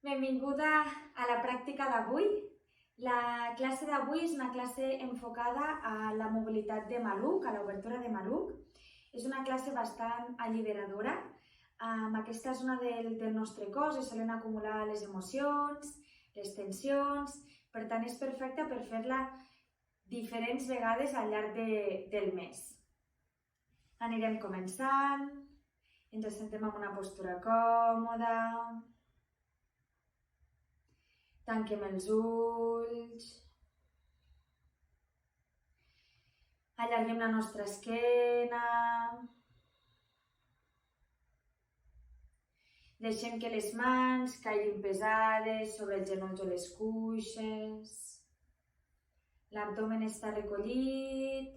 Benvinguda a la pràctica d'avui. La classe d'avui és una classe enfocada a la mobilitat de maluc, a l'obertura de maluc. És una classe bastant alliberadora. En aquesta zona del nostre cos es solen acumular les emocions, les tensions, per tant és perfecta per fer-la diferents vegades al llarg del mes. Anirem començant, ens assentem en una postura còmoda. Tanquem els ulls, allarguem la nostra esquena, deixem que les mans caiguin pesades sobre els genolls o les cuixes, l'abdomen està recollit,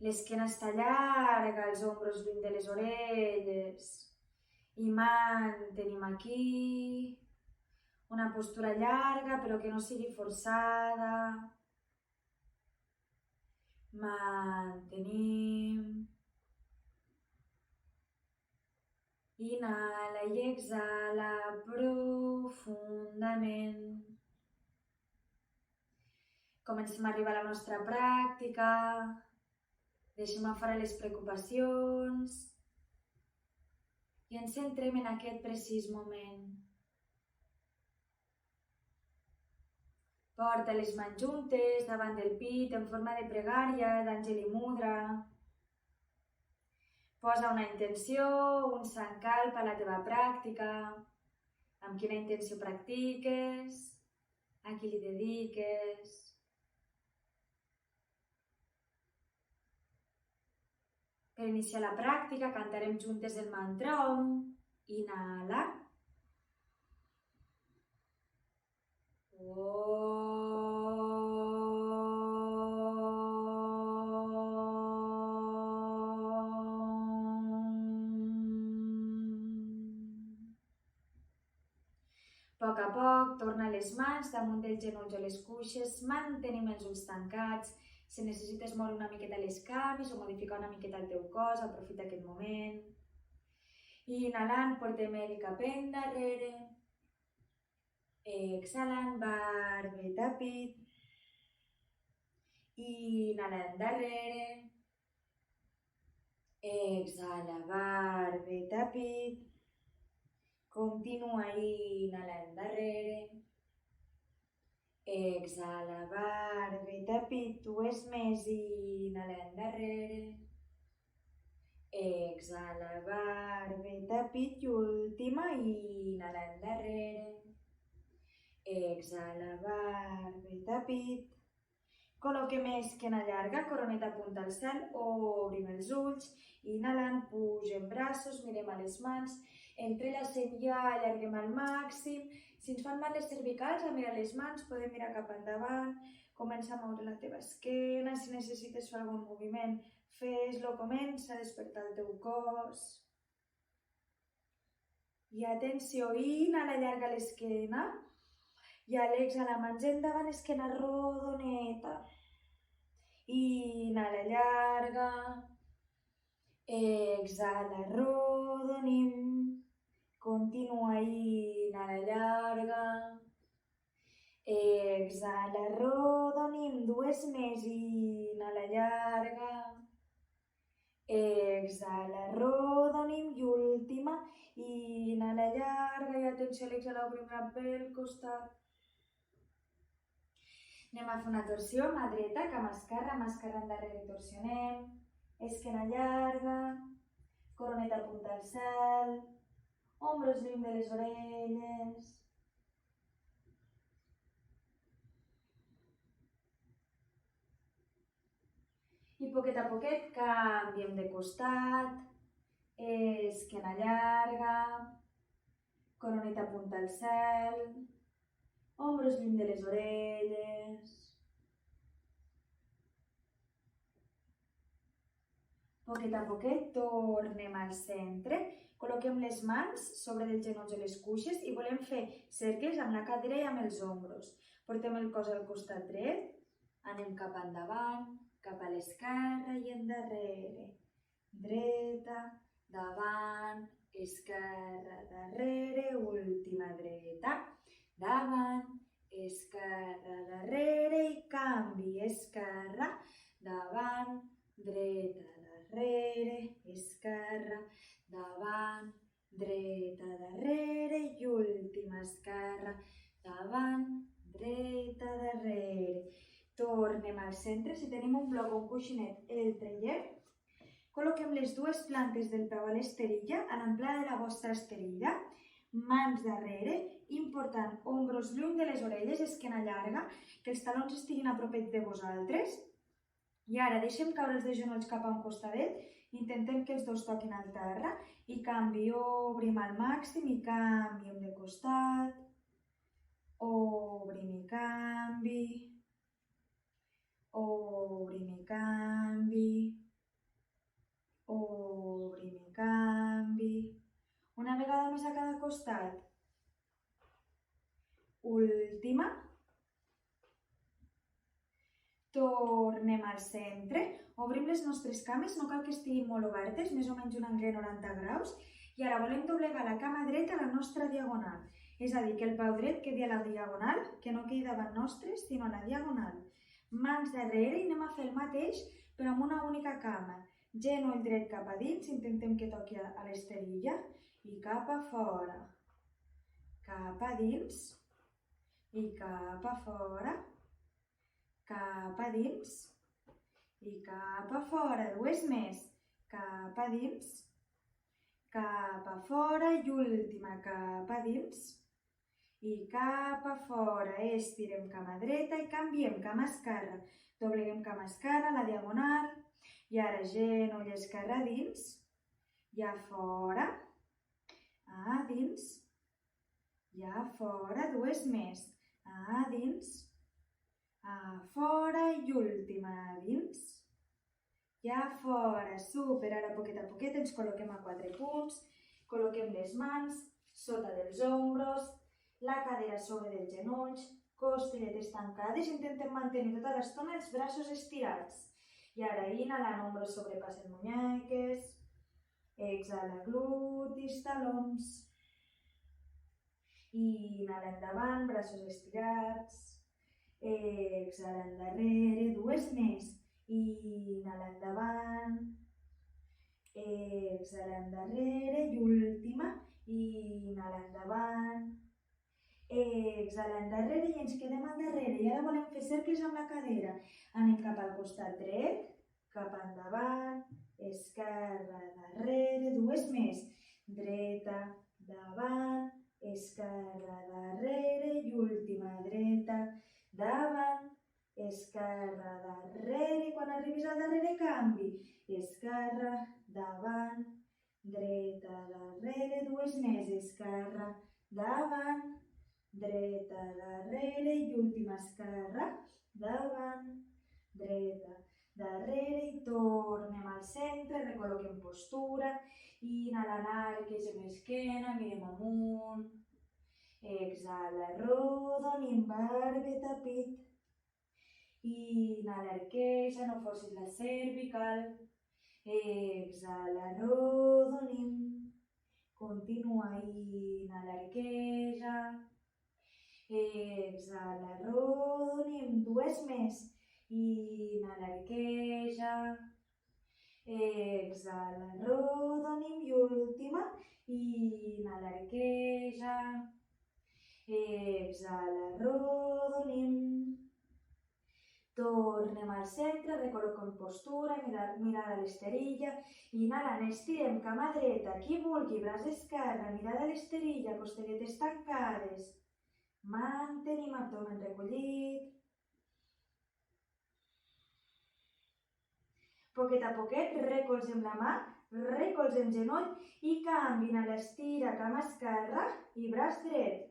l'esquena està llarga, els ombros lluny de les orelles i mantenim aquí. Una postura llarga però que no sigui forçada. Mantenim. Inhala i exhala profundament. Comencem a arribar a la nostra pràctica. Deixem a fora les preocupacions i ens centrem en aquest precís moment. Porta les mans juntes davant del pit en forma de pregària d'Anjali Mudra. Posa una intenció, un sankalpa a la teva pràctica. Amb quina intenció practiques? A qui li dediques? Per iniciar la pràctica cantarem juntes el mantra Om. Inhala. A poc a poc, torna les mans damunt dels genolls o les cuixes, mantenim els ulls tancats. Si necessites moure una miqueta les cames o modificar una miqueta el teu cos, aprofita aquest moment. I inhalant, portem el cap endarrere. Exhalant, barbeta, pit. Inhalant darrere. Exhala, barbeta, pit. Continua inhalant darrere. Exhala, barbeta, pit. Dues més, inhalant darrere. Exhala, barbeta, pit. I última, inhalant darrere. Exhala, barbeta, pit. Col·loquem esquena llarga, coroneta apunta al cel, obrim els ulls, inhalant, pugem braços, mirem a les mans, entrellacem i allarguem al màxim. Si ens fan mal les cervicals, a mirar les mans, podem mirar cap endavant, comença a moure la teva esquena, si necessites fer algun moviment, fes-lo, comença a despertar el teu cos. I atenció, inhala, allarga l'esquena. I a l'exhala, mans endavant, esquena rodoneta. Inhala, llarga. Exhala, rodonim. Continua, inhala, llarga. Exhala, rodonim. Dues més, inhala, llarga. Exhala, rodonim. I última, inhala, llarga. I atenció a l'exhala, obrim cap pel costat. Anem a fer una torsió, mà dreta, cama esquerra endarrere, torsionem, esquena llarga, coroneta apunta al cel, ombros lluny de les orelles. I poquet a poquet canviem de costat, esquena llarga, coroneta apunta al cel, ombros lluny de les orelles. Poquet a poquet tornem al centre, col·loquem les mans sobre els genolls o les cuixes i volem fer cercles amb la cadera i amb els ombros. Portem el cos al costat dret, anem cap endavant, cap a l'esquerra i endarrere. Dreta, davant, esquerra, darrere, última dreta. davant, esquerra, darrere i canvi, esquerra, davant, dreta, darrere, esquerra, davant, dreta, darrere i última, esquerra, davant, dreta, darrere. Tornem al centre. Si tenim un bloc o un coixinet, el traiem. Col·loquem les dues plantes del peu a l'esterilla, a l'amplada de la vostra esterilla, mans darrere, important, ombros lluny de les orelles, esquena llarga, que els talons estiguin a propet de vosaltres. I ara deixem caure els de genolls cap a un costadet, intentem que els dos toquin al terra i canvi, obrim al màxim i canviem de costat, obrim i canvi, obrim i canvi, obrim i canvi. Una vegada més a cada costat. Última. Tornem al centre. Obrim les nostres cames, no cal que estiguin molt obertes, més o menys un angle 90 graus. I ara volem doblegar la cama dreta a la nostra diagonal. És a dir, que el peu dret quedi a la diagonal, que no quedi davant nostre, sinó a la diagonal. Mans darrere i anem a fer el mateix, però amb una única cama. Genoll dret cap a dins, intentem que toqui a l'esterilla i cap a fora. Cap a dins i cap a fora. Cap a dins i cap a fora. Dues més. Cap a dins, cap a fora i última. Cap a dins i cap a fora. Estirem cama dreta i canviem cama esquerra. Dobleguem cama esquerra, la diagonal. I ara genoll esquerre a dins i a fora, a dins i a fora, dues més, a dins, a fora i última, a dins i a fora, super, ara poquet a poquet ens col·loquem a 4 punts, col·loquem les mans sota dels ombros, la cadera sobre dels genolls, costelletes tancades, intentem mantenir tota l'estona els braços estirats. I ara inhalant, ombros sobrepassen muñeques, exhala glutis, talons, inhala endavant, braços estirats, exhala endarrere, dues més, inhala endavant, exhala endarrere i última, inhala endavant, exhala endarrere i ens quedem al darrere. I ara volem fer cercles amb la cadera. Anem cap al costat dret, cap endavant, esquerra, darrere, dues més. Dreta, davant, esquerra, darrere i última. Dreta, davant, esquerra, darrere. I quan arribis al darrere, canvi. Esquerra, davant, dreta, darrere, dues més. Esquerra, davant, dreta, darrere i última, esquerra, davant, dreta, darrere i tornem al centre, recol·loquem postura, inhalant arquegem l'esquena, mirem amunt, exhala, rodonim, barbeta, pit, inhala, arqueja, no forcis la cervical, exhala, rodonim, continua, inhala, arqueja, exhala, rodonim, dues més, inhala, arqueja, exhala, rodonim i última, inhala, arqueja, exhala, rodonim. Tornem al centre, recol·loquem postura, mirada a l'esterilla, inhalant, estirem cama dreta, qui vulgui, braç esquerre, mirada a l'esterilla, costelletes tancades, mantenim abdomen recollit. Poquet a poquet, recolzem la mà, recolzem genoll i canvin a l'estira, cama esquerra i braç dret.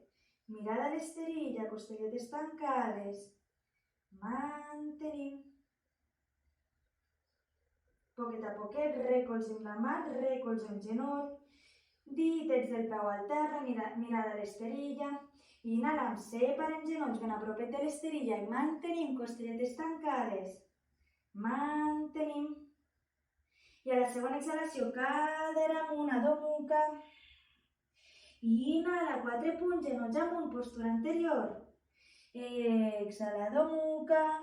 Mirada a l'esterilla, costelletes tancades. Mantenim. Poquet a poquet, recolzem la mà, recolzem genoll, ditets del peu al terra, mirada a l'esterilla, inhalam, separem genolls ben a propet de l'esterilla i mantenim costelletes tancades, mantenim. I a la segona exhalació, cadera amunt, adomuca, Inhala, 4 punts, genolls amunt, postura anterior. Exhala, domuca.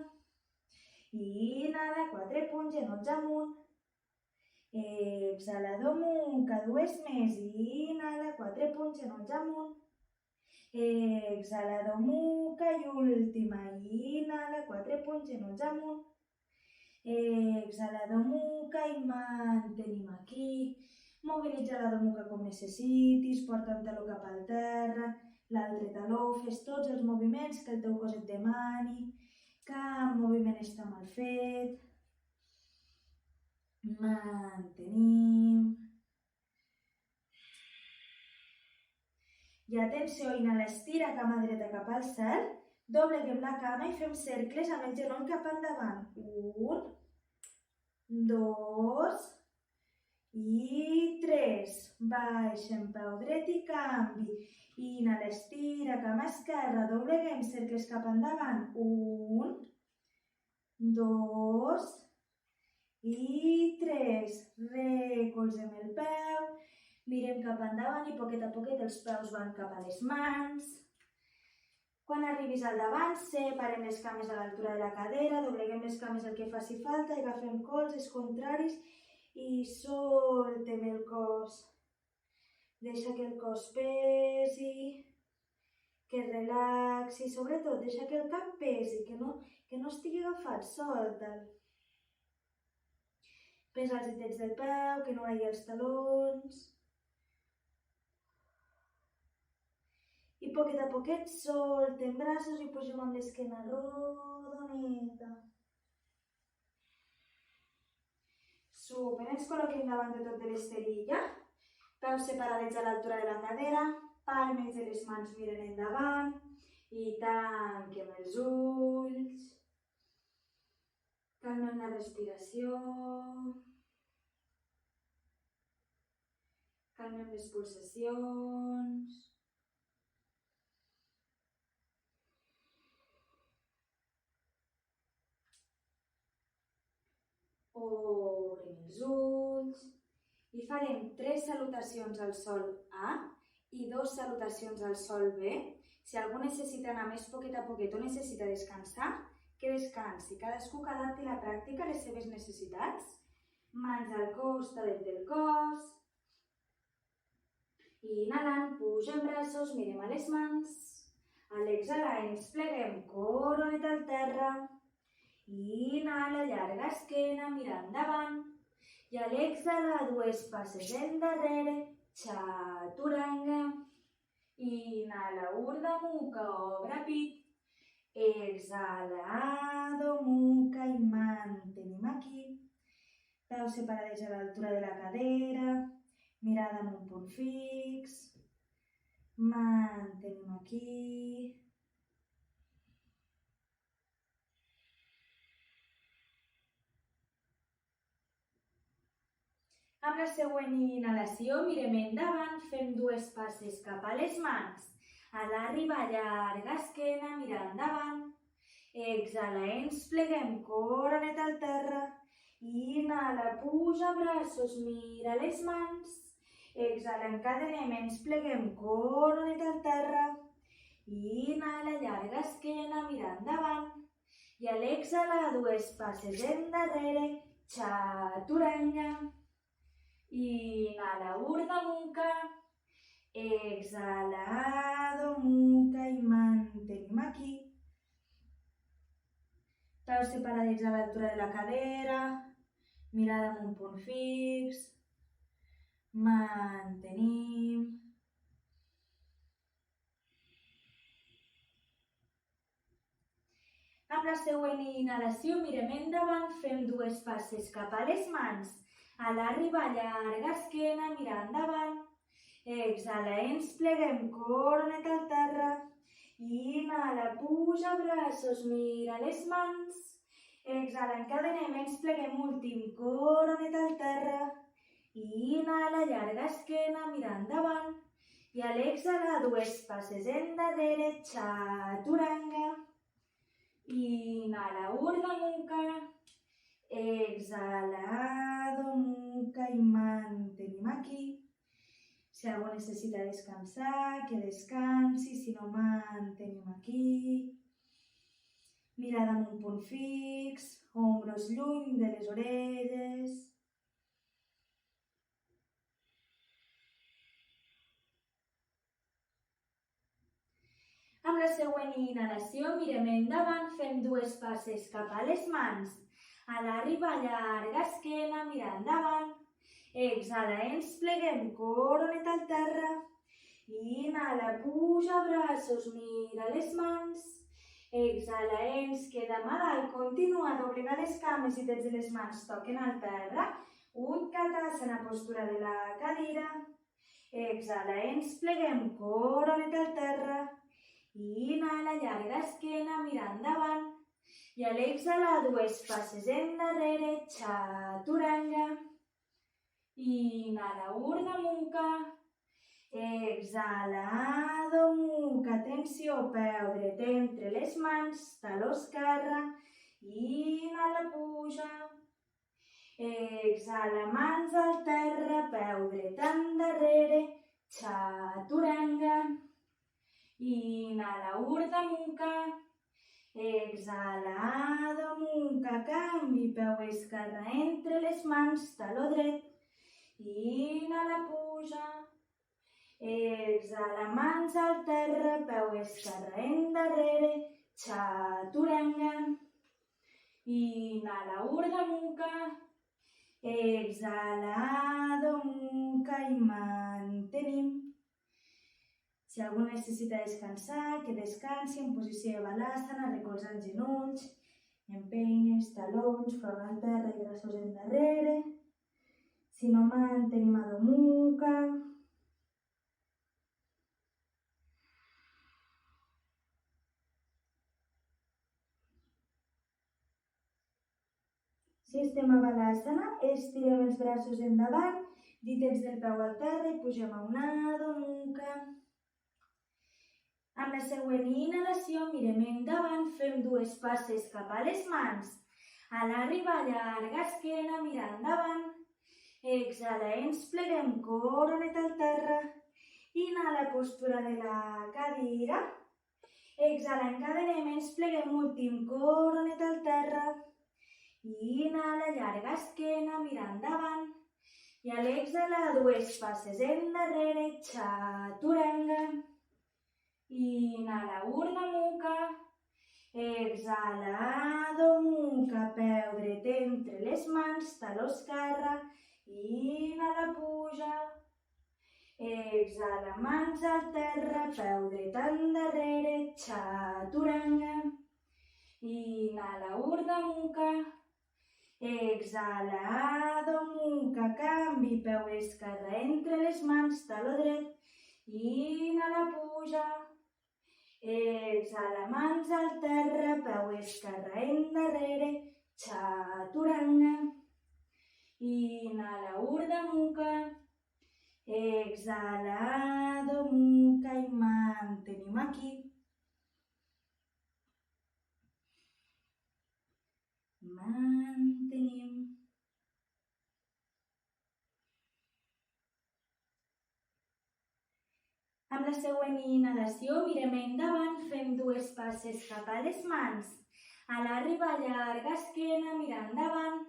Inhala, 4 punts, genolls amunt. Exhala, domuca, dues més. Inhala, 4 punts, genolls amunt. Exhala, domuca i última. Inhala, 4 punts, genolls amunt. Exhala, domuca i mantenim aquí. Mobilitza la domuca com necessitis, porta un taló cap al terra, l'altre taló, fes tots els moviments que el teu cos et demani, cap moviment està mal fet. Mantenim. I atenció, inhala, estira cama dreta cap al cel, dobleguem la cama i fem cercles amb el genoll cap endavant. 1, 2 i 3. Baixem peu dret i canvi. Inhala, estira cama esquerra, dobleguem cercles cap endavant. 1, 2 i 3. Recolzem el peu, mirem cap endavant i poquet a poquet els peus van cap a les mans. Quan arribis al davant, separem les cames a l'altura de la cadera, dobleguem les cames el que faci falta, agafem colzes contraris i soltem el cos. Deixa que el cos pesi, que es relaxi, sobretot deixa que el cap pesi, que no estigui agafat, solta'l. Pesa els ditets del peu, que no ratlli els talons. I poquet a poquet soltem braços i pugem amb l'esquena rodoneta. Super, ens col·loquem davant de tot de l'esterilla. Peus separats a l'altura de la cadera, palmes de les mans miren endavant i tanquem els ulls. Calmem la respiració. Calmem les pulsacions. Obrem els ulls i farem 3 salutacions al sol A i 2 salutacions al sol B. Si algú necessita anar més poquet a poquet o necessita descansar, que descansi. Cadascú que adapti la pràctica a les seves necessitats. Mans al costat del cos. I inhalant, pugem braços, mirem a les mans. A l'exhalar ens pleguem coronet al terra. Inhala, llarga esquena, mira endavant. I a l'exhalar, 2 passes endarrere, chaturanga. Inhala, Urdhva Mukha, obre pit. Exhala, Adho Mukha i mantenim aquí. Peus separades a l'altura de la cadera, mirada en un punt fix. Mantenim aquí. Amb la següent inhalació mirem endavant, fem 2 passes cap a les mans. A l'arribar, llarga esquena, mira endavant. Exhala, ens pleguem coronet al terra. Inhala, puja braços, mira les mans. Exhala, encadenem, ens pleguem coronet al terra. Inhala, llarga esquena, mira endavant. I a l'exhalar, 2 passes endarrere, chaturanga. Inhala, Urdhva Mukha. Exhala, Adho Mukha i mantenim aquí. Peus separats a l'altura de la cadera, mirada en un punt fix. Mantenim. Amb la següent inhalació mirem endavant, fem 2 passes cap a les mans. A l'arribar, llarga esquena, mira endavant. Exhala, ens pleguem coronet al terra. Inhala, puja braços, mira les mans. Exhala, encadenem, ens pleguem últim coronet al terra. Inhala, llarga esquena, mira endavant. I a l'exhalar, 2 passes endarrere, chaturanga. Inhala, Urdhva Mukha. Exhala, Adho Mukha i mantenim aquí. Si algú necessita descansar, que descansi, si no mantenim aquí. Mirada en un punt fix, ombros lluny de les orelles. Amb la següent inhalació mirem endavant, fem 2 passes cap a les mans. A l'arriba llarga esquena, mira endavant. Exhala, ens pleguem, coronet al terra. Inhala, puja braços, mira les mans. Exhala, ens queda mà dalt, continua a doblegar les cames i dits de les mans toquen al terra. Utkatasana, postura de la cadira. Exhala, ens pleguem, coronet al terra. Inhala, llarga esquena, mira endavant. I a l'exhalar, 2 passes endarrere, chaturanga. Inhala, Urdhva Mukha. Exhala, Adho Mukha. Atenció, peu dret entre les mans, taló esquerre. Inhala, puja. Exhala, mans al terra, peu dret endarrere, chaturanga. Inhala, Urdhva Mukha. Exhala, Adho Mukha. Canvi, peu esquerre entre les mans, taló dret. Inhala, puja. Exhala, mans al terra, peu esquerre endarrere, chaturanga. Inhala, Urdhva Mukha. Exhala, Adho Mukha i mantenim. Si algú necessita descansar, que descansi en posició de balasana, recolza els genolls, empeines, talons, front al terra i braços endarrere. Si no mantenim Adho Mukha. Si estem a balasana, estirem els braços endavant, dítets del peu al terra i pugem a un Adho Mukha. Amb la següent inhalació mirem endavant, fem 2 passes cap a les mans. A l'arriba llarga esquena, mira endavant. Exhala, ens pleguem, coronet al terra. Inhala, postura de la cadira. Exhala, encadenem, ens pleguem, últim, coronet al terra. Inhala, llarga esquena, mira endavant. I a l'exhalar, 2 passes endarrere, chaturanga. Inhala, Urdhva Mukha. Exhala, Adho Mukha. Peu dret entre les mans, taló esquerre. Inhala, puja. Exhala, mans al terra, peu dret endarrere, chaturanga. Inhala, Urdhva Mukha. Exhala, Adho Mukha. Canvi, peu esquerre entre les mans, taló dret. Inhala, puja. Exhala, mans al terra, peu esquerre endarrere, chaturanga. Inhala, Urdhva Mukha. Exhala, Adho Mukha i mantenim aquí. Mantenim. Amb la següent inhalació mirem endavant, fem 2 passes cap a les mans. A l'arriba llarga esquena, mira endavant.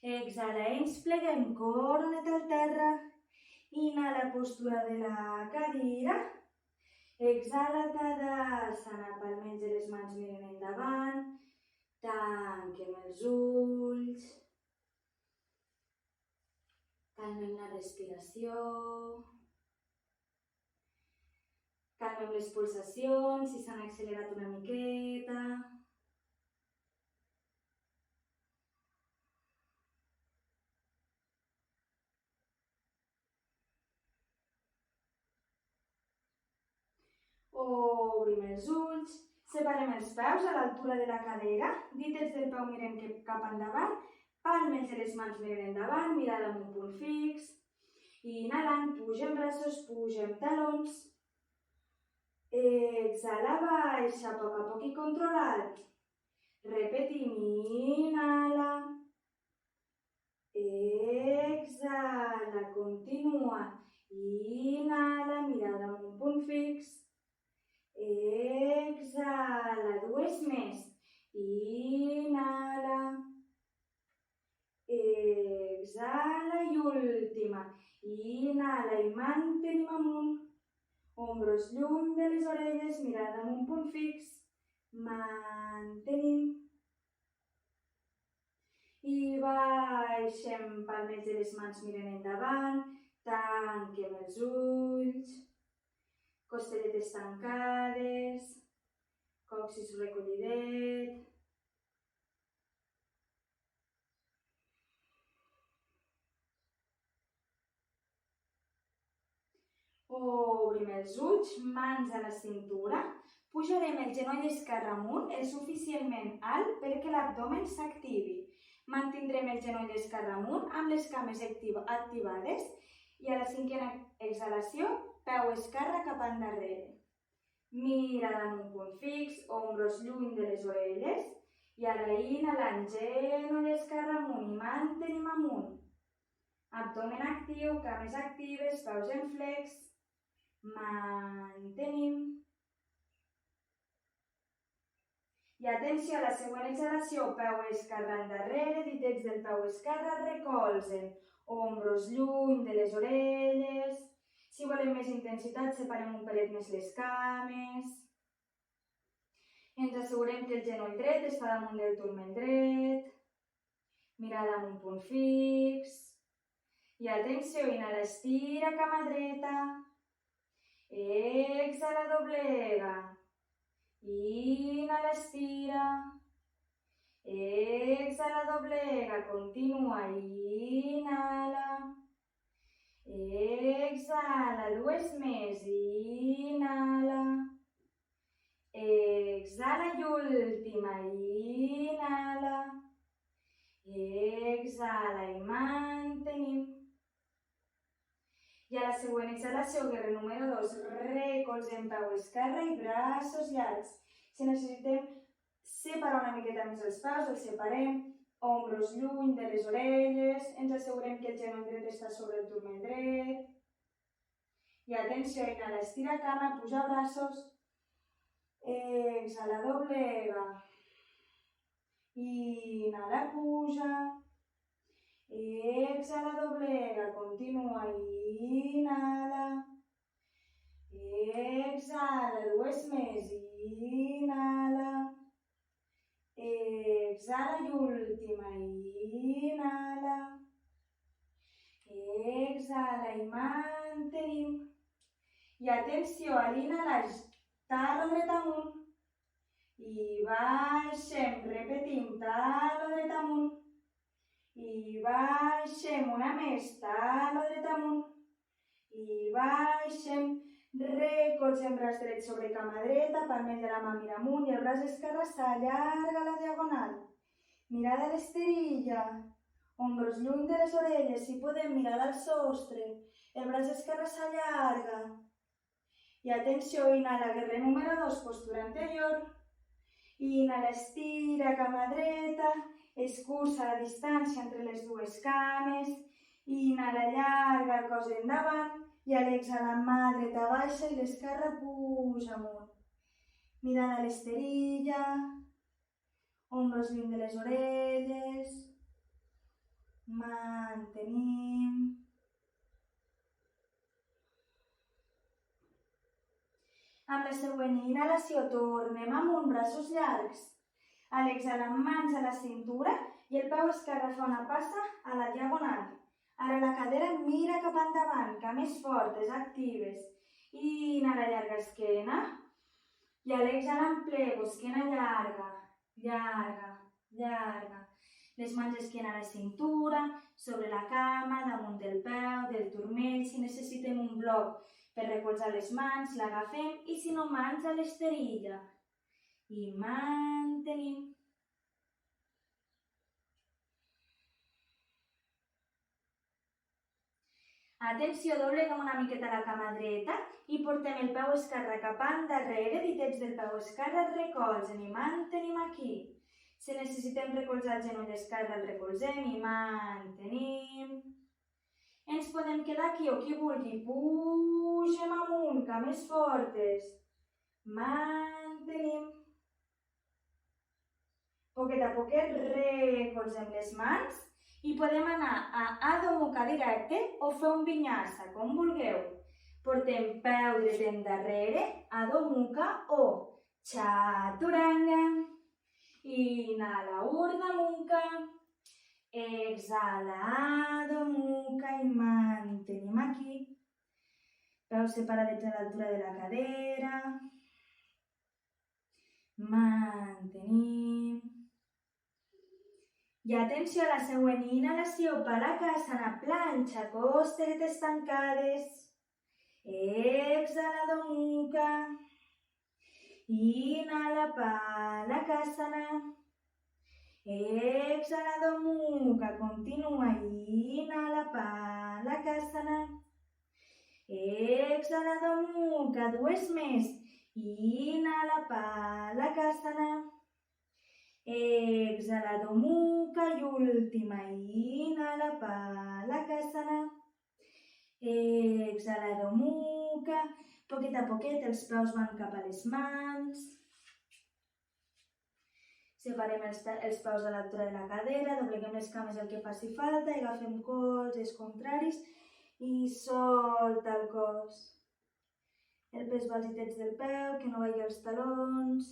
Exhala, ens pleguem, coronet al terra. Inhala, postura de la cadira. Exhala, Tadasana, palmes de les mans miren endavant. Tanquem els ulls. Calmem la respiració. Calmem les pulsacions, si s'han accelerat una miqueta. Obrim els ulls, separem els peus a l'altura de la cadera, dítets del peu miren cap endavant, palmes de les mans miren endavant, mirada en un punt fix. Inhalant, pugem braços, pugem talons. Exhala, baixa a poc i controlat. Repetim, inhala. Exhala, continua. Inhala, mirada amb un punt fix. Exhala, dues més. Inhala. Exhala i última. Inhala i mantenim amunt. Ombros lluny de les orelles, mirada amb un punt fix. Mantenim. I baixem, palmes de les mans miren endavant. Tanquem els ulls. Costelletes tancades. Còccix recollidet. Obrim els ulls, mans a la cintura. Pujarem el genoll esquerre amunt el suficientment alt perquè l'abdomen s'activi. Mantindrem el genoll esquerre amunt amb les cames activades i a la cinquena exhalació, peu esquerre cap endarrere. Mirada en un punt fix, ombros lluny de les orelles i ara inhalant genoll esquerre amunt i mantenim amunt. Abdomen actiu, cames actives, peus en flex. Mantenim. I atenció, a la següent exhalació, peu esquerre endarrere, ditets del peu esquerre recolzen, ombros lluny de les orelles. Si volem més intensitat, separem un pelet més les cames. Ens assegurem que el genoll dret està damunt del turmell dret. Mirada amb un punt fix. I atenció, inhala, estira, cama dreta. Exhala, doblega. Inhala, estira. Exhala, doblega. Continua. Inhala. Exhala, dues més. Inhala. Exhala i última. Inhala. Exhala i mantenim. I a la següent exhalació, guerrer número 2, recolzem peu esquerre i braços llargs. Si necessitem separar una miqueta més els peus, els separem. Ombros lluny de les orelles. Ens assegurem que el genoll dret està sobre el turmell dret. I atenció, inhala, estira cama, puja braços. Exhala, doblega. Inhala, puja. Exhala, doblega, continua, inhala. Exhala, dues més, inhala. Exhala i última, inhala. Exhala i mantenim. I atenció, a l'inhalar, talo dret amunt. I baixem, repetim, talo dret amunt. I baixem, una més, talo dret amunt. I baixem, recolzem braç dret sobre cama dreta, palmell de la mà mira amunt i el braç esquerre s'allarga a la diagonal. Mirada a l'esterilla, ombros lluny de les orelles, si podem, mirada al sostre, el braç esquerre s'allarga. I atenció, inhala, guerrer número 2, postura anterior. Inhala, estira, cama dreta. Escurça la distància entre les dues cames. Inhala, allarga el cos endavant. I a l'exhalar, mà dreta baixa i l'esquerra puja amunt. Mirada a l'esterilla. Ombros lluny de les orelles. Mantenim. Amb la següent inhalació tornem amunt, braços llargs. A l'exhalar, mans a la cintura i el peu esquerre fa una passa a la diagonal. Ara la cadera mira cap endavant, cames fortes, actives. Inhala, llarga esquena. I a l'exhalar, emplego, esquena llarga, llarga, llarga. Les mans esquena a la cintura, sobre la cama, damunt del peu, del turmell. Si necessitem un bloc per recolzar les mans, l'agafem i si no, mans a l'esterilla. I mantenim. Atenció, dobleguem una miqueta la cama dreta i portem el peu esquerre cap endarrere, ditets del peu esquerre recolzen i mantenim aquí. Si necessitem recolzar el genoll esquerre, el recolzem i mantenim. Ens podem quedar aquí o qui vulgui. Pugem amunt, cames fortes. Mantenim. Poquet a poquet recolzem les mans i podem anar a Adho Mukha directe o fer un vinyasa, com vulgueu. Portem peu dret endarrere, Adho Mukha o Chaturanga. Inhala, Urdhva Mukha. Exhala, Adho Mukha i mantenim aquí. Peus separadets a l'altura de la cadera. Mantenim. I atenció a la següent inhalació, Palakasana, planxa, costeretes tancades. Exhala, Adho Mukha. Inhala, Palakasana. Exhala, Adho Mukha. Continua. Inhala, Palakasana. Exhala, Adho Mukha. Dues més. Inhala, Palakasana. Exhala, Adho Mukha i última. Inhala, Palakasana. Exhala, Adho Mukha. Poquet a poquet els peus van cap a les mans. Separem els peus a l'altura de la cadera, dobleguem les cames el que faci falta i agafem colzes contraris i solta el cos. El pes valsitets del peu, que no vagi als talons.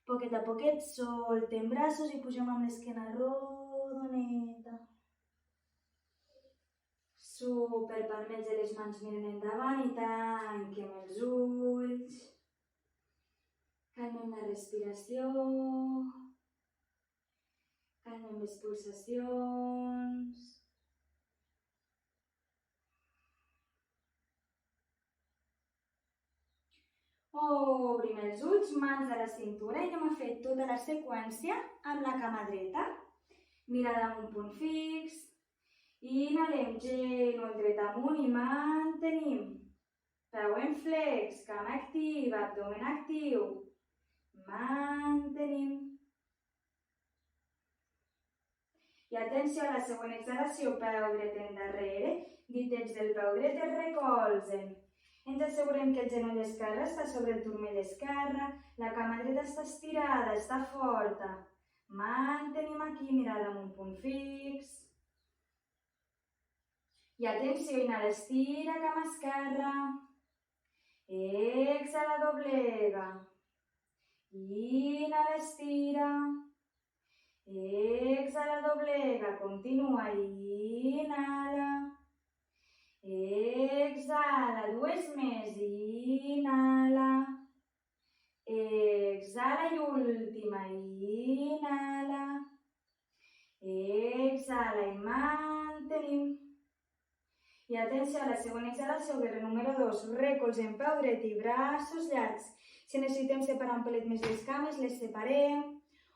Poquet a poquet soltem braços i pugem amb l'esquena rodoneta. Super, palmells de les mans miren endavant i tanquem els ulls. Calmem la respiració. Calmem les pulsacions. Obrim els ulls, mans a la cintura i anem a fer tota la seqüència amb la cama dreta. Mirada amb un punt fix. Inhalem, genoll dret amunt i mantenim. Peu en flex, cama activa, abdomen actiu. Mantenim. I atenció a la següent exhalació, peu dret endarrere, ditets del peu dret es recolzen. Ens assegurem que el genoll esquerre està sobre el turmell esquerre, la cama dreta està estirada, està forta. Mantenim aquí, mirada amb un punt fix. I atenció, inhala, estira, cama esquerra. Exhala, doblega. Inhala, estira. Exhala, doblega. Continua, inhala. Exhala, dues més. Inhala. Exhala i última. Inhala. Exhala i mantenim. I atenció a la següent exhalació, guerrer número 2. Recolzem peu dret i braços llargs. Si necessitem separar un pelet més les cames, les separem.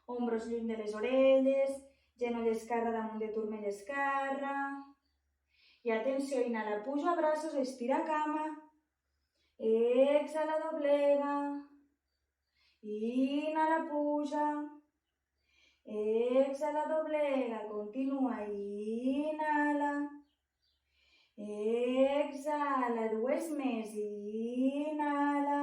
Ombros lluny de les orelles. Genoll esquerre damunt de turmell esquerre. I atenció, inhala, puja braços, estira cama. Exhala, doblega. Inhala, puja. Exhala, doblega. Continua, inhala. Exhala, dues més, inhala.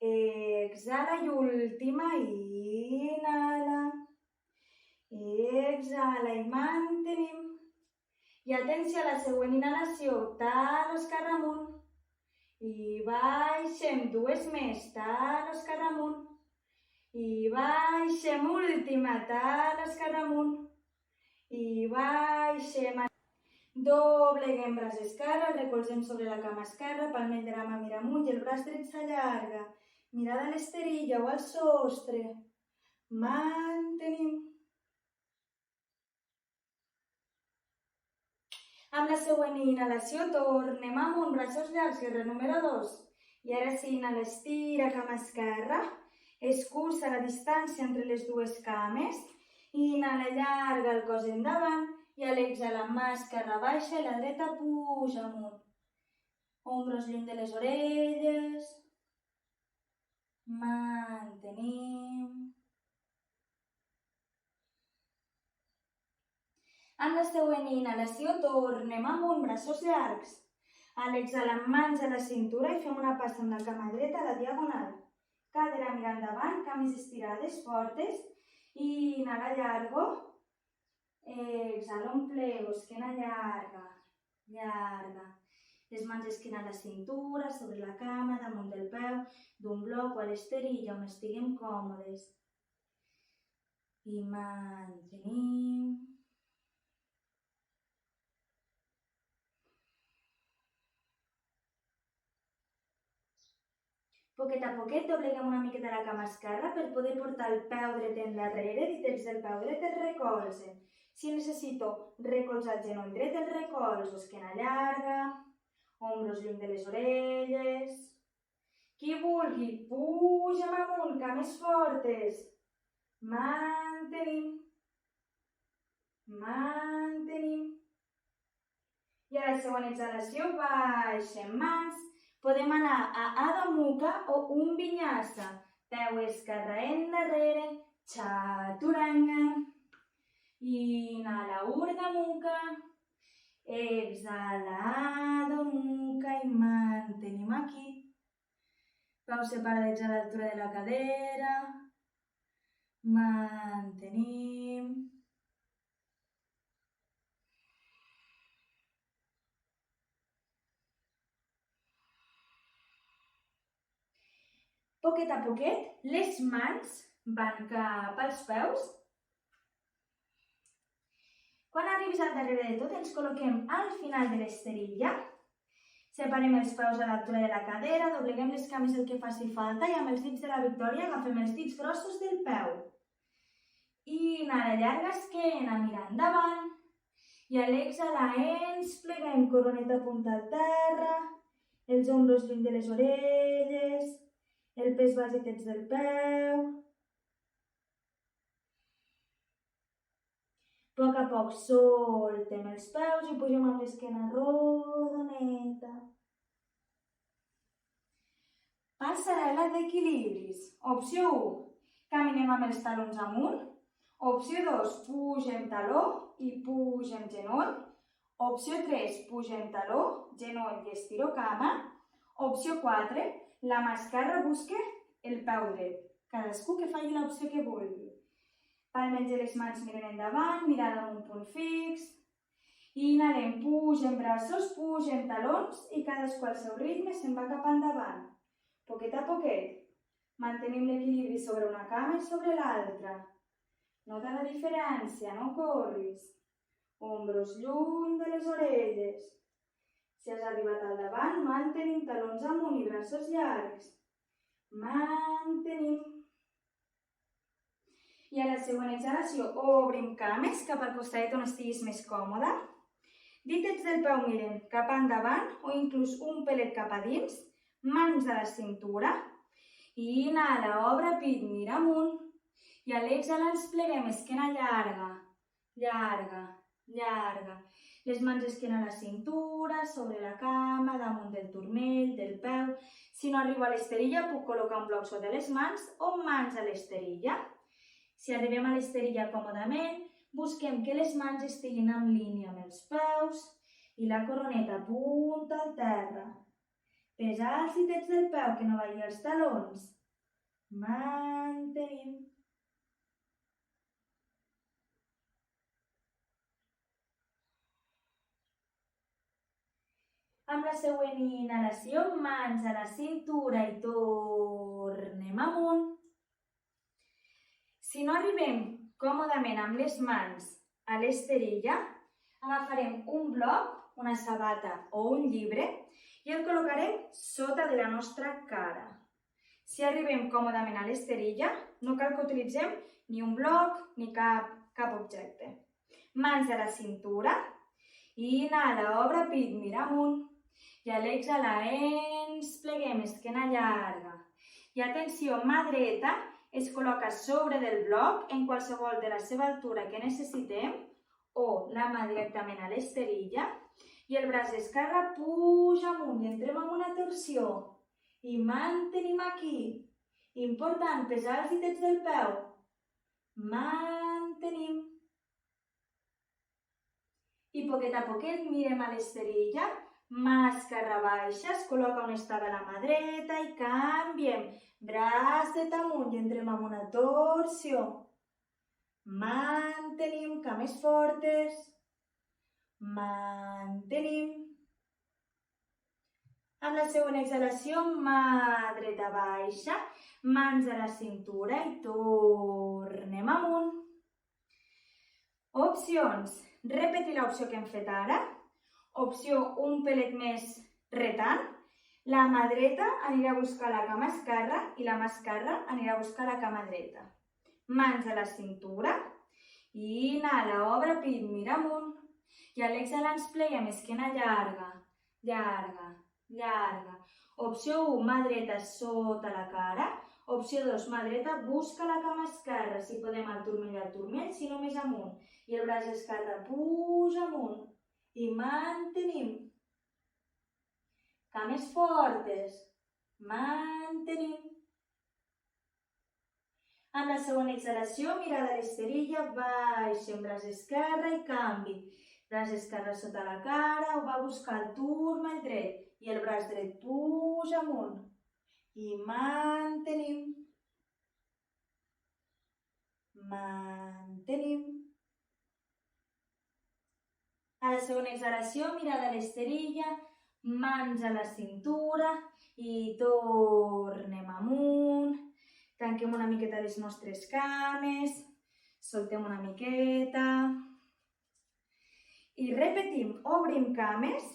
Exhala i última, inhala. Exhala i mantenim. I atenció a la següent inhalació, talo esquerre amunt. I baixem, dues més, talo esquerre amunt. I baixem, última, talo esquerre amunt. I baixem. Dobleguem braç esquerre, recolzem sobre la cama esquerra, palmell de la mà mira amunt i el braç dret s'allarga. Mirada a l'esterilla o al sostre. Mantenim. Amb la següent inhalació tornem amunt, braços llargs, guerrer número 2. I ara sí, inhala, estira, cama esquerra. Escurça la distància entre les dues cames. Inhala, allarga el cos endavant. I a l'exhala, mà esquerra baixa i la dreta puja amunt. Ombros lluny de les orelles. Mantenim. En la següent inhalació tornem amunt, braços llargs. A l'exhalar, mans a la cintura i fem una passa amb la cama dreta a la diagonal. Cadera mirant endavant, cames estirades, fortes. Inhala, llargo. Exhala, un plego, esquena llarga, llarga. Les mans esquena a la cintura, sobre la cama, damunt del peu, d'un bloc o a l'esterilla on estiguem còmodes. I mantenim. Poquet a poquet dobleguem una miqueta la cama esquerra per poder portar el peu dret endarrere, ditets del peu dret el recolzen. Si necessito recolzar el genoll dret, el recolzo, esquena llarga, ombros lluny de les orelles. Qui vulgui, pugem amunt, cames fortes. Mantenim. Mantenim. I a la següent exhalació baixem mans. Podem anar a Adho Mukha o un vinyasa. Peu esquerre endarrere, chaturanga. Inhala, Urdhva Mukha. Exhala, Adho Mukha i mantenim aquí. Peus separadets a l'altura de la cadera. Mantenim. Poquet a poquet, les mans van cap als peus. Quan arribis al darrere de tot, ens col·loquem al final de l'esterilla. Separem els peus a l'altura de la cadera, dobleguem les cames el que faci falta i amb els dits de la Victòria agafem els dits grossos del peu. Inhala, llarga esquena, mirar endavant. I a l'exhalar ens pleguem, coroneta punta al terra, els ombros lluny de les orelles, el pes basitets del peu. A poc soltem els peus i pugem amb l'esquena rodoneta. Passarel·la d'equilibris. Opció 1, caminem amb els talons amunt. Opció 2, pugem taló i pugem genoll. Opció 3, pugem taló, genoll i estiro cama. Opció 4, la mà esquerra busca el peu dret. Cadascú que faci l'opció que vulgui. Palmes de les mans miren endavant, mirada en un punt fix. Inhalem, pugem braços, pugem talons i cadascú al seu ritme se'n va cap endavant. Poquet a poquet. Mantenim l'equilibri sobre una cama i sobre l'altra. Nota la diferència, no corris. Ombros lluny de les orelles. Si has arribat al davant, mantenim talons amunt i braços llargs. Mantenim. I a la següent exhalació obrim cames cap al costadet on estiguis més còmode. Dítets del peu miren cap endavant o inclús un pelet cap a dins. Mans a la cintura. Inhala, obre pit, mira amunt. I a l'exhalar ens pleguem, esquena llarga, llarga, llarga. Les mans esquena a la cintura, sobre la cama, damunt del turmell, del peu. Si no arribo a l'esterilla, puc col·locar un bloc sota les mans o mans a l'esterilla. Si arribem a l'esterilla còmodament, busquem que les mans estiguin en línia amb els peus i la coroneta punta al terra. Pesar els ditets del peu, que no vagi als talons. Mantenim. Amb la següent inhalació, mans a la cintura i tornem amunt. Si no arribem còmodament amb les mans a l'esterilla, agafarem un bloc, una sabata o un llibre i el col·locarem sota de la nostra cara. Si arribem còmodament a l'esterilla, no cal que utilitzem ni un bloc ni cap objecte. Mans a la cintura, inhala, obre pit, mira amunt. I a l'exhalar ens pleguem, esquena llarga. I atenció, mà dreta es col·loca sobre del bloc en qualsevol de la seva altura que necessitem o la mà directament a l'esterilla i el braç esquerre puja amunt i entrem en una torsió i mantenim aquí. Important, pesar els ditets del peu. Mantenim. I poquet a poquet mirem a l'esterilla, mà esquerra baixa, es col·loca on estava la mà dreta i canviem. Braç de amunt i entrem amb una torsió. Mantenim, cames fortes. Mantenim. Amb la següent exhalació, mà dreta baixa, mans a la cintura i tornem amunt. Opcions. Repetir l'opció que hem fet ara. Opció un pelet més retant. La mà dreta anirà a buscar la cama esquerra i la mà esquerra anirà a buscar la cama dreta. Mans a la cintura. Inhala, obre pit, mira amunt. I a l'exhalar ens pleiem esquena llarga, llarga, llarga. Opció 1, mà dreta sota la cara. Opció 2, mà dreta busca la cama esquerra. Si podem al turmell, si no més amunt. I el braç esquerre puja amunt. I mantenim. Cames fortes. Mantenim. Amb la següent exhalació, mirada a l'esterilla, baixem braç esquerre i canvi. Braç esquerre sota la cara, ho va buscar el turmell dret. I el braç dret puja amunt. I mantenim. Mantenim. A la següent exhalació, mirada a l'esterilla, mans a la cintura i tornem amunt. Tanquem una miqueta les nostres cames, soltem una miqueta. I repetim, obrim cames,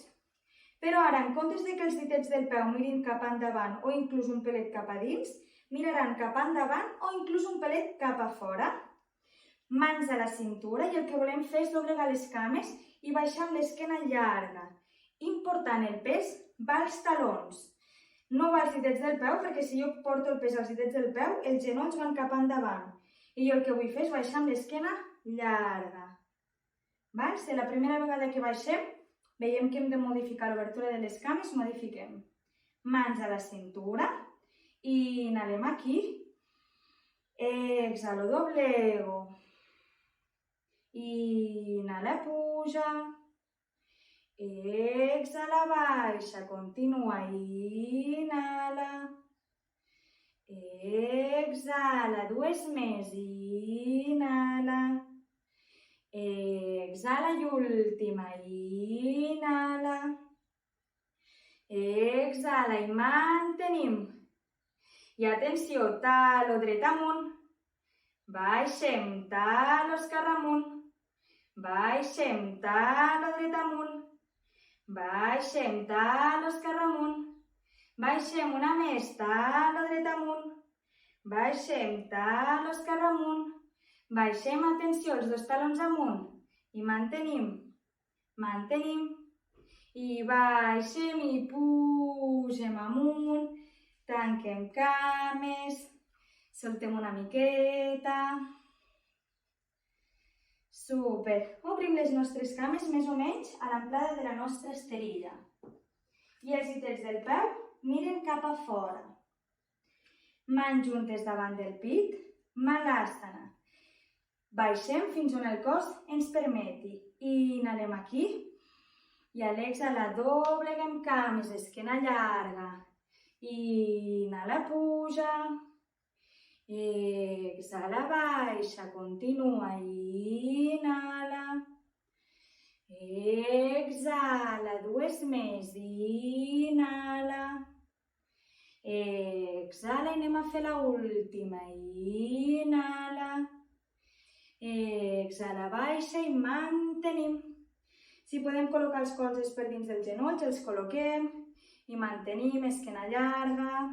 però ara en comptes de que els ditets del peu mirin cap endavant o inclús un pelet cap a dins, miraran cap endavant o inclús un pelet cap a fora. Mans a la cintura i el que volem fer és doblegar les cames i baixar amb l'esquena llarga. Important, el pes va als talons. No va als ditets del peu, perquè si jo porto el pes als ditets del peu, els genolls van cap endavant. I jo el que vull fer és baixar amb l'esquena llarga. Si la primera vegada que baixem, veiem que hem de modificar l'obertura de les cames, modifiquem. Mans a la cintura. I inhalem aquí. Exhalo, doblego. Inhala, puja. Exhala, baixa. Continua. Inhala. Exhala. Dues més. Inhala. Exhala i última. Inhala. Exhala i mantenim. I atenció, talo dret amunt. Baixem, talo esquerre amunt. Baixem, talo dret amunt. Baixem, talo esquerre amunt. Baixem una més, talo dret amunt. Baixem, talo esquerre amunt. Baixem, atenció, els dos talons amunt. I mantenim. Mantenim. I baixem i pugem amunt. Tanquem cames. Soltem una miqueta. Super. Obrim les nostres cames més o menys a l'amplada de la nostra esterilla. I els ditets del peu miren cap a fora. Mans juntes davant del pit. Malasana. Baixem fins on el cos ens permeti. Inhalem aquí. I a l'exhalar dobleguem cames, esquena llarga. Inhala, puja. Exhala, baixa. Continua. Inhala. Exhala. Dues més. Inhala. Exhala i anem a fer l'última. Inhala. Exhala, baixa i mantenim. Si podem col·locar els colzes per dins dels genolls, els col·loquem i mantenim, esquena llarga.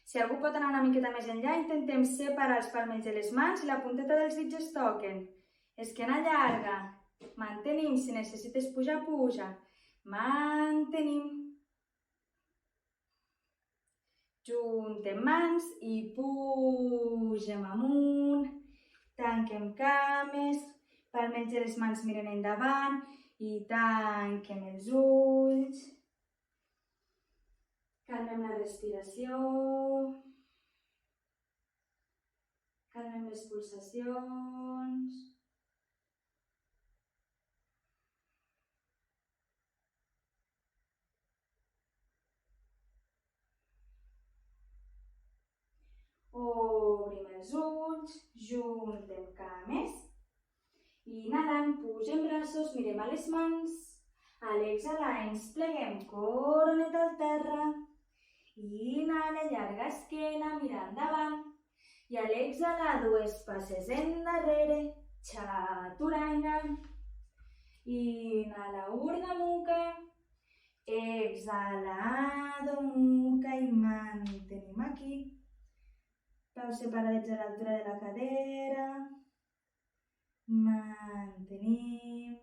Si algú pot anar una miqueta més enllà, intentem separar els palmells de les mans i la punteta dels dits es toquen. Esquena llarga. Mantenim. Si necessites pujar, puja. Mantenim. Juntem mans i pugem amunt. Tanquem cames. Palmells de les mans miren endavant i tanquem els ulls. Calmem la respiració. Calmem les pulsacions. obrim els ulls, juntem cames. Inhalant, pugem braços, mirem a les mans. A l'exhalar ens pleguem coroneta al terra. Inhala, llarga esquena, mira endavant. I a l'exhalar, dues passes endarrere. Chaturanga. Inhala, Urdhva Mukha. Exhala, Adho Mukha i mantenim aquí. Peus separadets a l'altura de la cadera. Mantenim.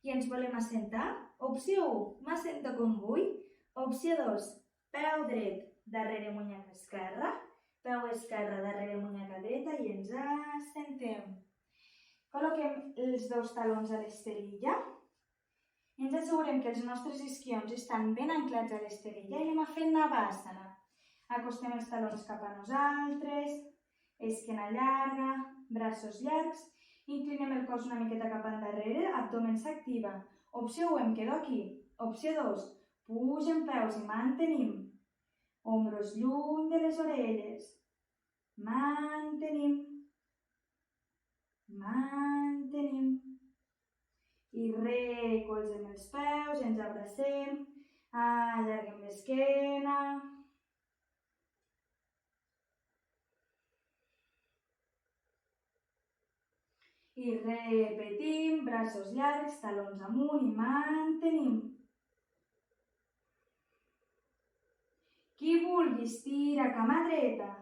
I ens volem assentar. Opció 1, m'assento com vull. Opció 2, peu dret darrere munyaca esquerra. Peu esquerre darrere munyaca dreta i ens assentem. Col·loquem els dos talons a l'esterilla. Ens assegurem que els nostres isquions estan ben anclats a l'esterilla i anem a fer Navasana. Acostem els talons cap a nosaltres, esquena llarga, braços llargs, inclinem el cos una miqueta cap endarrere, abdomen s'activa. Opció 1, em quedo aquí. Opció 2, pugem peus i mantenim. Ombros lluny de les orelles. Mantenim. Mantenim. I recolzem els peus, ens abracem, allarguem l'esquena. I repetim, braços llargs, talons amunt i mantenim. Qui vulgui estira cama dreta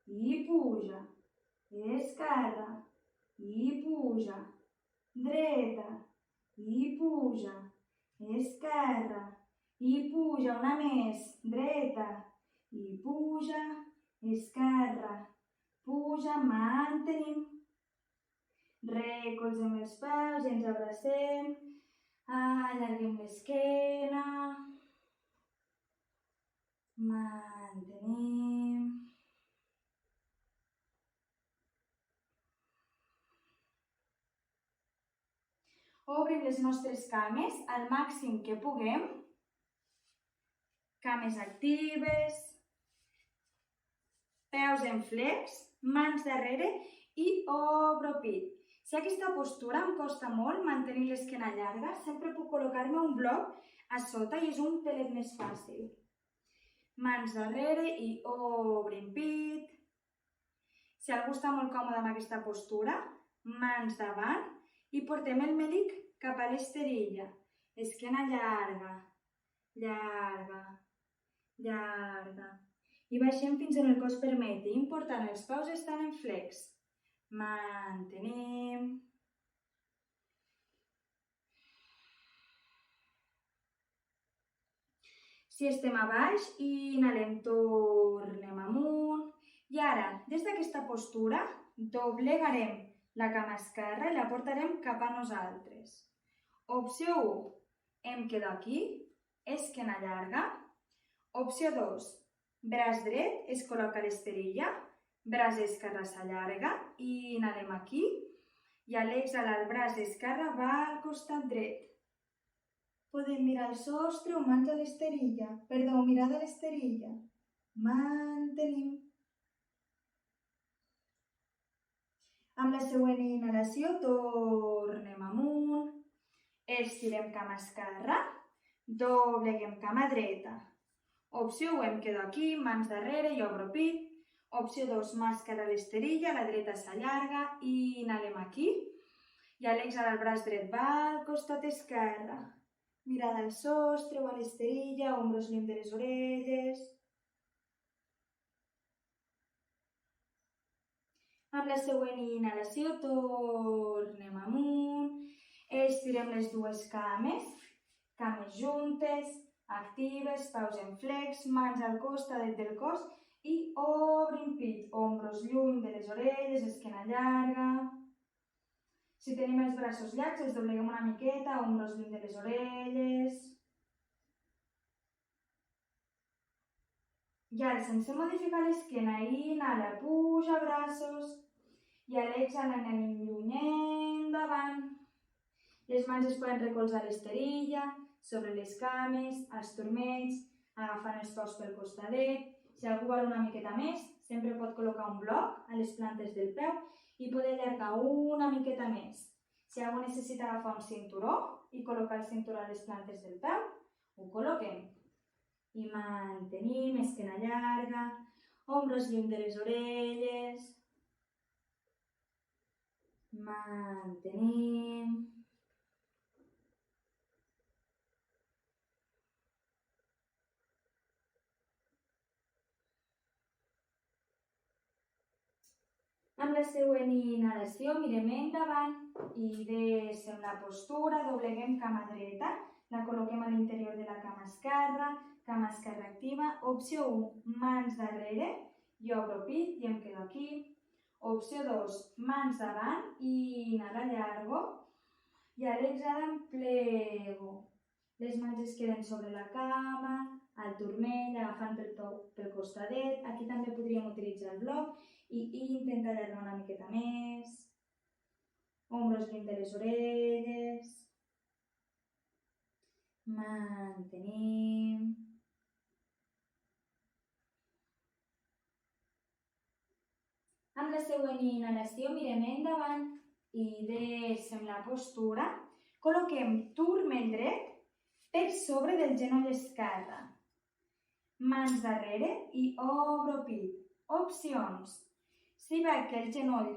i puja, esquerra i puja, dreta i puja, esquerra i puja, una més, dreta i puja, esquerra, puja, mantenim. Recolzem els peus i ens abracem, allarguem l'esquena, mantenim. Obrim les nostres cames al màxim que puguem, cames actives, peus en flex, mans darrere i obro pit. Si aquesta postura em costa molt mantenir l'esquena llarga, sempre puc col·locar-me un bloc a sota i és un pelet més fàcil. Mans darrere i obrim pit. Si algú està molt còmode amb aquesta postura, mans davant i portem el melic cap a l'esterilla. Esquena llarga, llarga, llarga. I baixem fins on el cos permeti. Important, els peus estan en flex. Mantenim. Si estem a baix, inhalem, tornem amunt. I ara, des d'aquesta postura, doblegarem la cama esquerra i la portarem cap a nosaltres. Opció 1, em quedo aquí, esquena llarga. Opció 2, braç dret es col·loca a l'esterilla. Braç esquerre s'allarga i inhalem aquí i a l'exhalar el braç esquerre va al costat dret. Podem mirar el sostre o mans a l'esterilla. Mirada a l'esterilla. Mantenim. Amb la següent inhalació tornem amunt. Estirem cama esquerra. Dobleguem cama dreta. Opció 1, em quedo aquí, mans darrere i obro pit. Opció 2, màscara a l'esterilla, la dreta s'allarga i inhalem aquí. I a l'exhalar el braç dret va al costat esquerre. Mirada al sostre o a l'esterilla, ombros lluny de les orelles. Amb la següent inhalació tornem amunt. Estirem les dues cames, cames juntes, actives, peus en flex, mans al costadet del cos i obrim pit, ombros lluny de les orelles, esquena llarga. Si tenim els braços llargs, els dobleguem una miqueta, ombros lluny de les orelles. I ara, sense modificar l'esquena, inhala, puja braços. I a l'exhalar anem lluny endavant. Les mans es poden recolzar a l'esterilla. sobre les cames, els turmells, agafant els peus pel costadet. Si algú vol una miqueta més, sempre pot col·locar un bloc a les plantes del peu i pot allargar una miqueta més. Si algú necessita agafar un cinturó i col·locar el cinturó a les plantes del peu, ho col·loquem. I mantenim, esquena llarga, ombros lluny de les orelles. Mantenim. Amb la següent inhalació mirem endavant i deixem la postura, dobleguem cama dreta, la col·loquem a l'interior de la cama esquerra activa. Opció 1, mans darrere, jo obro pit i em quedo aquí. Opció 2, mans davant i inhala llargo i a l'exhala em plego. Les mans es queden sobre la cama, al turmell, agafant pel costadet. Aquí també podríem utilitzar el bloc i intentar allargar una miqueta més. Ombros lluny de les orelles. Mantenim. Amb la següent inhalació mirem endavant i deixem la postura. Col·loquem turmell dret per sobre del genoll esquerre. Mans darrere i obro pit. Opcions. Si veig que el genoll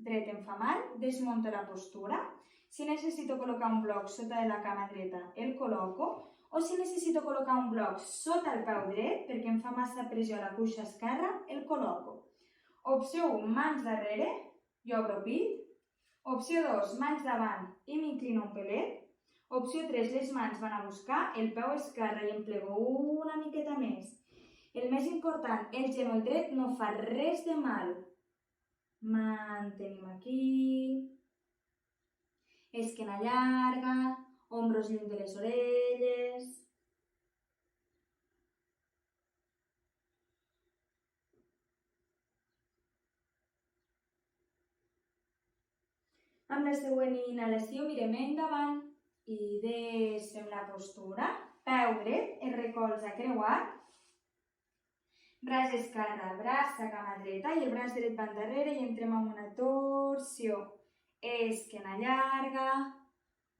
dret em fa mal, desmunto la postura. Si necessito col·locar un bloc sota de la cama dreta, el col·loco. O si necessito col·locar un bloc sota el peu dret, perquè em fa massa pressió a la cuixa esquerra, el col·loco. Opció 1, mans darrere, jo obro pit. Opció 2, mans davant i m'inclino un pelet. Opció 3, les mans van a buscar el peu esquerre i em plego una miqueta més. El més important, el genoll dret no fa res de mal. Mantenim aquí. Esquena llarga, ombros lluny de les orelles. Amb la següent inhalació mirem endavant i deixem la postura. Peu dret, el recolze creuat. Braç esquerre, braç a cama dreta i el braç dret va endarrere i entrem en una torsió. Esquena llarga,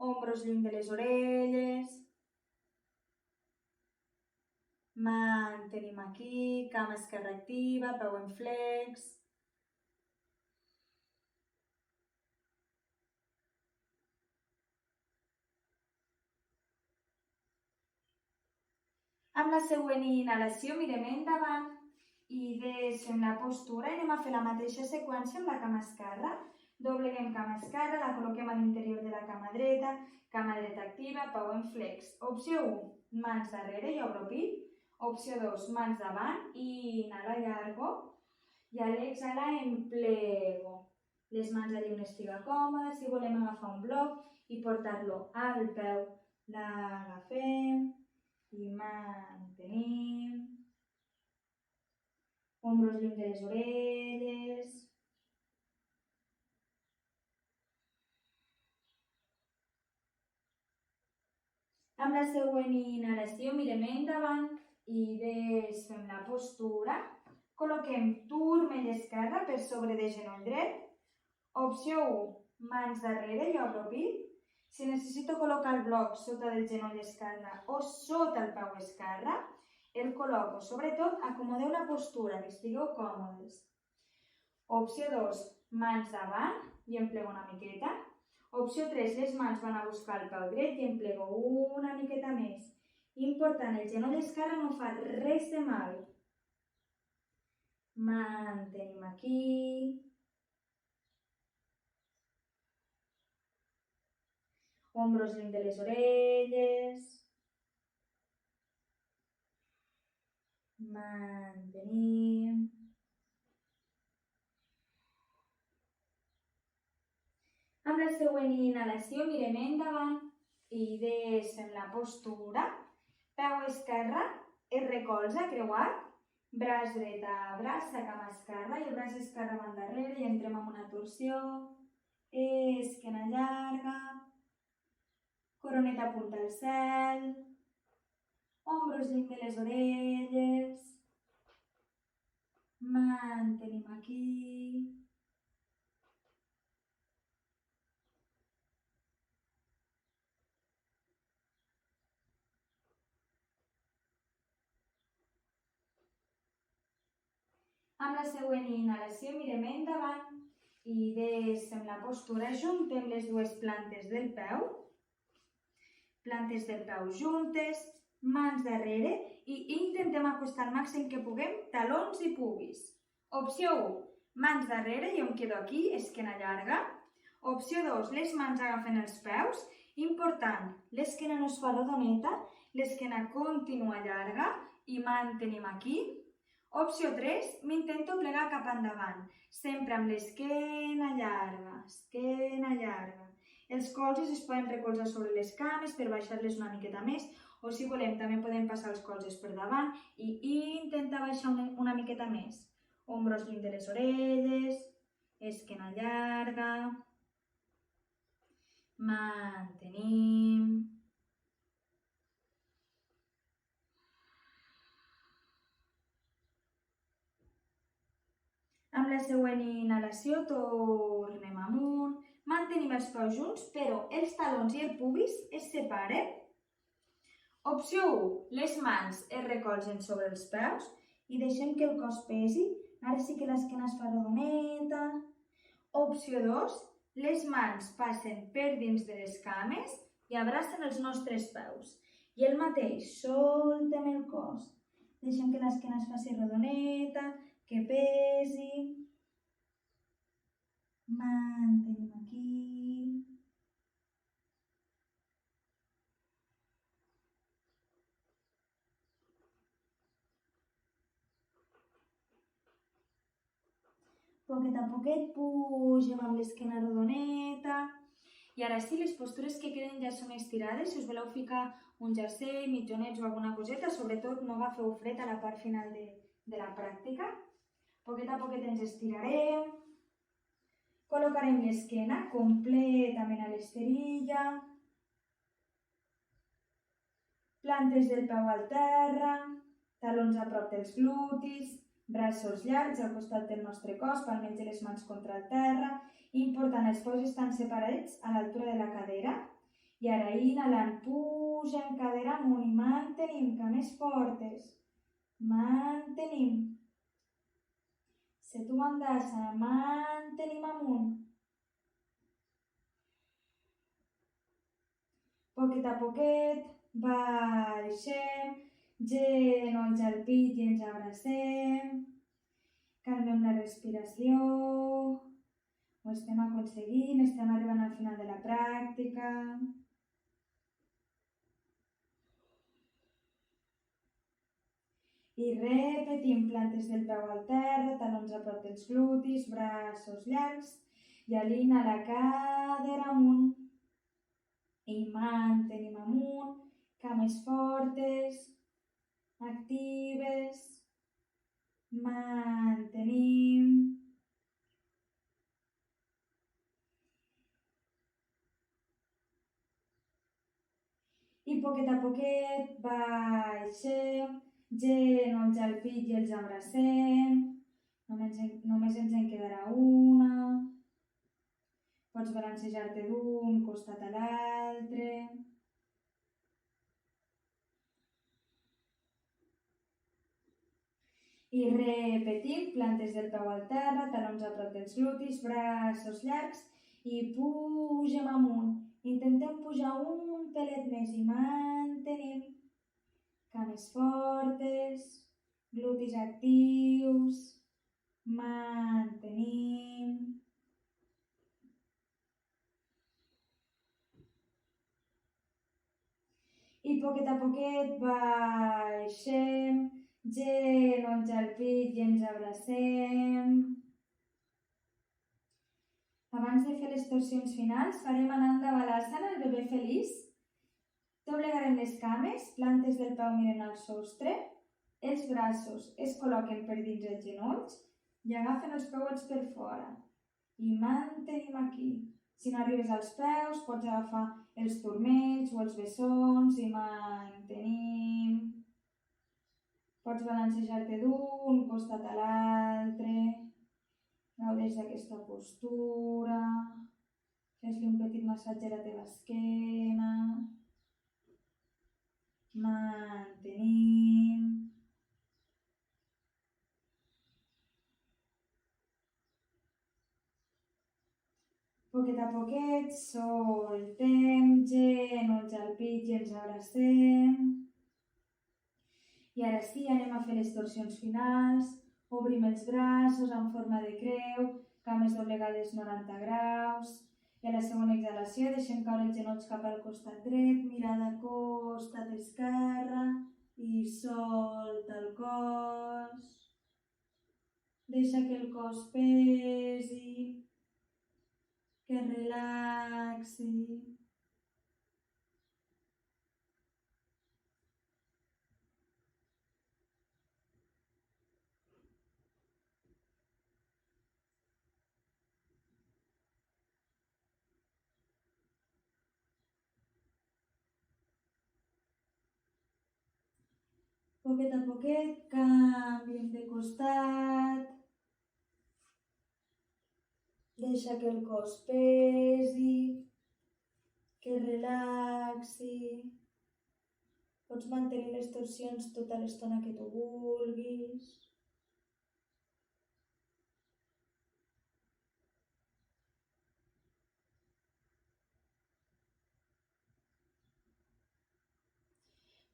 ombros lluny de les orelles. Mantenim aquí, cama esquerra activa, peu en flex. Amb la següent inhalació mirem endavant i deixem la postura i anem a fer la mateixa seqüència amb la cama esquerra. Dobleguem cama esquerra, la col·loquem a l'interior de la cama dreta activa, peu en flex. Opció 1, mans darrere i obro pit. Opció 2, mans davant i inhala llargo. I a l'exhala em plego. Les mans allà on estiga còmode. Si volem agafar un bloc i portar-lo al peu, l'agafem. I mantenim. Ombros lluny de les orelles. Amb la següent inhalació mirem endavant i desfem la postura. Col·loquem turmell esquerre per sobre de genoll dret. Opció 1, mans darrere i obro pit. Si necessito col·locar el bloc sota del genoll esquerre o sota el peu esquerre, el col·loco. Sobretot, acomodeu la postura, que estigueu còmodes. Opció 2, mans davant i em plego una miqueta. Opció 3, les mans van a buscar el peu dret i em plego una miqueta més. Important, el genoll esquerre no fa res de mal. Mantenim aquí. Ombros lluny de les orelles. Mantenim. Amb la següent inhalació mirem endavant i deixem la postura. Peu esquerre, el recolze creuat. Braç dret a braç, a cama esquerra i el braç esquerre va endarrere i entrem en una torsió. Esquena llarga. coroneta apunta al cel, ombros lluny de les orelles, mantenim aquí. Amb la següent inhalació mirem endavant i deixem la postura, juntem les dues plantes del peu juntes, mans darrere i intentem acostar al màxim que puguem talons i pubis. Opció 1, mans darrere, jo em quedo aquí, esquena llarga. Opció 2, les mans agafen els peus. Important, l'esquena no es fa rodoneta, l'esquena continua llarga i mantenim aquí. Opció 3, m'intento plegar cap endavant, sempre amb l'esquena llarga, esquena llarga. Els colzes es poden recolzar sobre les cames per baixar-les una miqueta més, o si volem també podem passar els colzes per davant i intentar baixar una miqueta més. Ombros lluny de les orelles, esquena llarga, mantenim. Amb la següent inhalació tornem amunt, mantenim els peus junts, però els talons i el pubis es separen. Opció 1, les mans es recolzen sobre els peus i deixem que el cos pesi. Ara sí que l'esquena es fa rodoneta. Opció 2, les mans passen per dins de les cames i abracen els nostres peus. I el mateix, soltem el cos. Deixem que l'esquena es faci rodoneta, que pesi. Mantenim aquí. Poquet a poquet pugem amb l'esquena rodoneta. I ara sí, les postures que queden ja són estirades. Si us voleu ficar un jersei, mitjonets o alguna coseta, sobretot no agafeu fred a la part final de la pràctica. Poquet a poquet ens estirarem. Col·locarem l'esquena completament a l'esterilla. Plantes del peu al terra, talons a prop dels glutis, braços llargs al costat del nostre cos, palmells de les mans contra el terra. Important, els peus estan separats a l'altura de la cadera. I ara inhalant, pugem cadera amunt i mantenim, cames fortes. Mantenim. Setu bandasa, mantenim amunt. Poquet a poquet, baixem, genolls al pit i ens abracem. Calmem la respiració. Ho estem aconseguint, estem arribant al final de la pràctica. I repetim, plantes del peu al terra, talons a prop dels glutis, braços llargs. I a l'inhalar cadera amunt. I mantenim amunt, cames fortes, actives, mantenim. I poquet a poquet baixem, genolls al pit i els abracem. Només ens en quedarà una. Pots balancejar-te d'un costat a l'altre. I repetim, plantes del peu al terra, talons a prop dels glutis, braços llargs i pugem amunt. Intentem pujar un pelet més i mantenim. Cames fortes, glutis actius, mantenim. I poquet a poquet baixem, genolls al pit i ens abracem. Abans de fer les torsions finals, farem Ananda Balasana, el bebè feliç. Doblegarem les cames, plantes del peu miren al sostre, els braços es col·loquen per dins els genolls i agafen els peuets per fora. I mantenim aquí. Si no arribes als peus, pots agafar els turmells o els bessons i mantenim. Pots balancejar-te d'un costat a l'altre. Gaudeix d'aquesta postura. Fes-li un petit massatge a la teva esquena. Mantenim. Poquet a poquet soltem, genolls al pit i ens abracem. I ara sí, anem a fer les torsions finals. Obrim els braços en forma de creu, cames doblegades 90 graus. I a la segona exhalació deixem caure els genolls cap al costat dret, mirada a costat esquerre i solta el cos. Deixa que el cos pesi, que es relaxi. Poquet a poquet canviem de costat. Deixa que el cos pesi, que es relaxi. Pots mantenir les torsions tota l'estona que tu vulguis.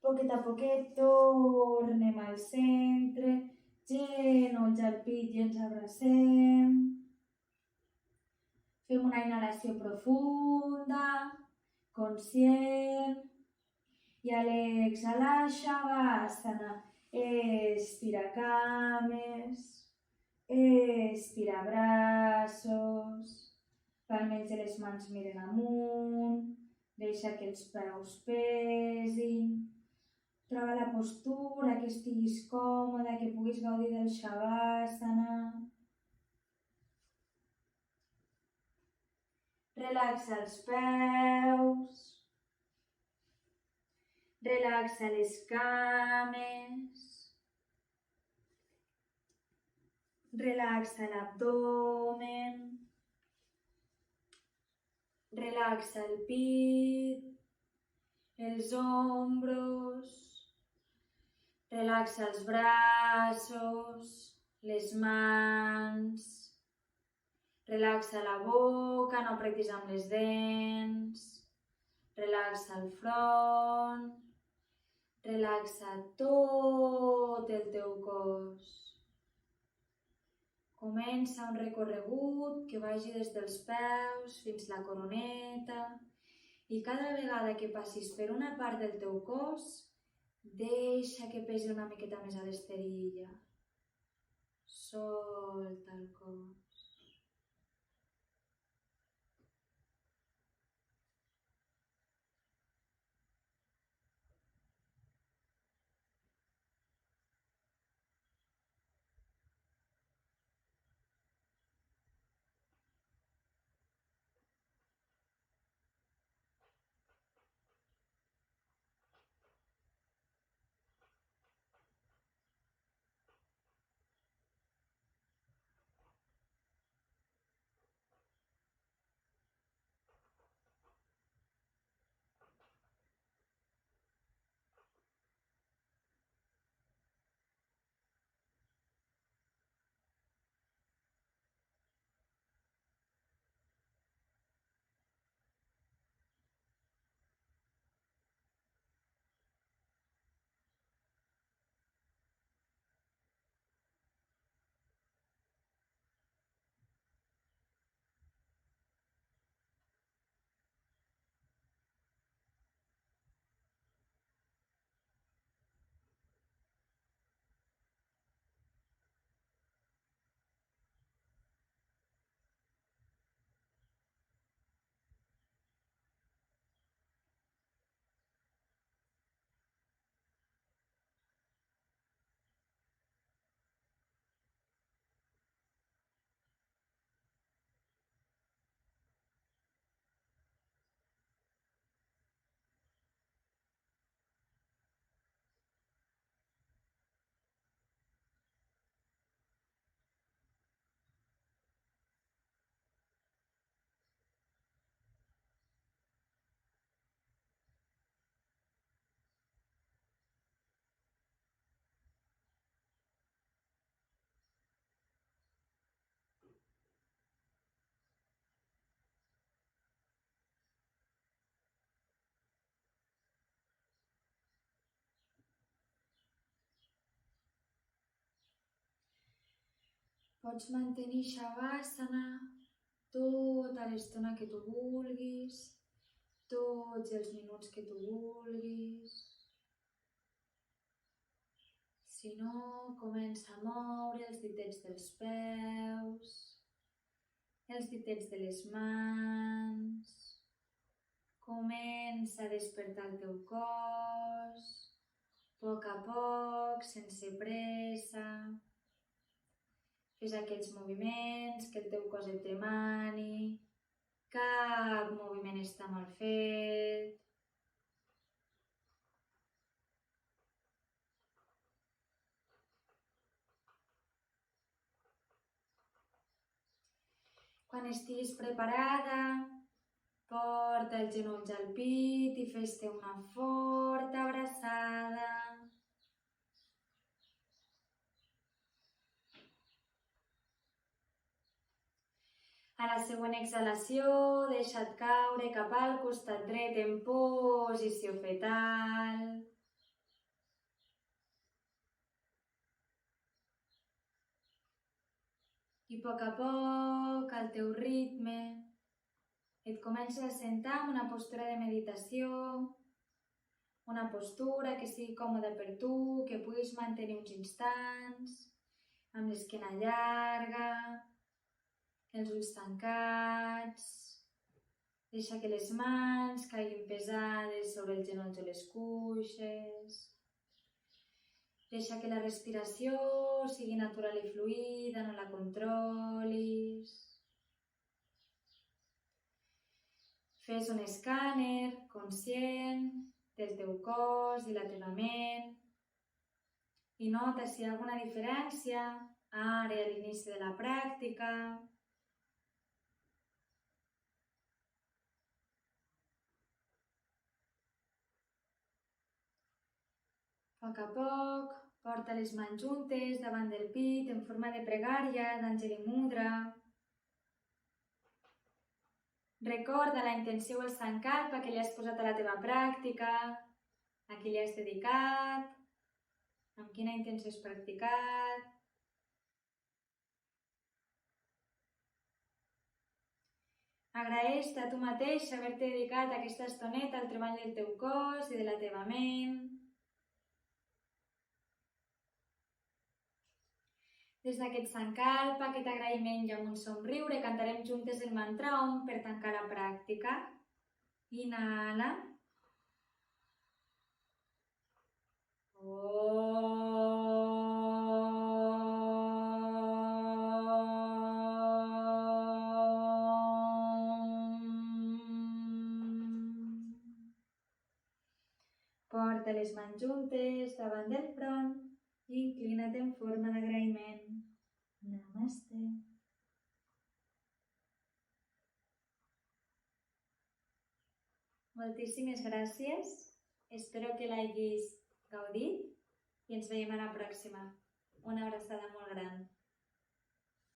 Poquet a poquet tornem al centre, genolls al pit i ens abracem. Fem una inhalació profunda, conscient. I a l'exhalar, Shavasana. Estira cames, estira braços, palmes de les mans miren amunt, deixa que els peus pesin. Troba la postura, que estiguis còmoda, que puguis gaudir del Shavasana. Relaxa els peus. Relaxa les cames. Relaxa l'abdomen. Relaxa el pit, els ombros. Relaxa els braços, les mans. Relaxa la boca, no apretis amb les dents. Relaxa el front. Relaxa tot el teu cos. Comença un recorregut que vagi des dels peus fins la coroneta i cada vegada que passis per una part del teu cos, deixa que pesi una miqueta més a l'esterilla. Solta el cos. Pots mantenir Shavasana tota l'estona que tu vulguis, tots els minuts que tu vulguis. Si no, comença a moure els ditets dels peus, els ditets de les mans. Comença a despertar el teu cos, a poc, sense pressa. Fes aquells moviments que el teu cos et demani. Cap moviment està mal fet. Quan estiguis preparada, porta els genolls al pit i fes-te una forta abraçada. A la següent exhalació, deixa't caure cap al costat dret en posició fetal. I a poc, al teu ritme, et comences a sentar en una postura de meditació, una postura que sigui còmoda per tu, que puguis mantenir uns instants, amb l'esquena llarga, els ulls tancats. Deixa que les mans caiguin pesades sobre els genolls o les cuixes. Deixa que la respiració sigui natural i fluida, no la controlis. Fes un escàner conscient del teu cos i la teva ment i nota si hi ha alguna diferència ara a l'inici de la pràctica. A poc, porta les mans juntes davant del pit en forma de pregària d'Anjali Mudra. Recorda la intenció o el sankalpa que li has posat a la teva pràctica, a qui li has dedicat, amb quina intenció has practicat. Agraeix-te a tu mateix haver-te dedicat aquesta estoneta al treball del teu cos i de la teva ment. Des d'aquest sankalpa, aquest agraïment i amb un somriure, cantarem juntes el mantra Om per tancar la pràctica. Inhala. Porta les mans juntes davant del front i inclina't en forma d'agraïment. Namaste. Moltíssimes gràcies. Espero que l'hagis gaudit i ens veiem a la pròxima. Una abraçada molt gran.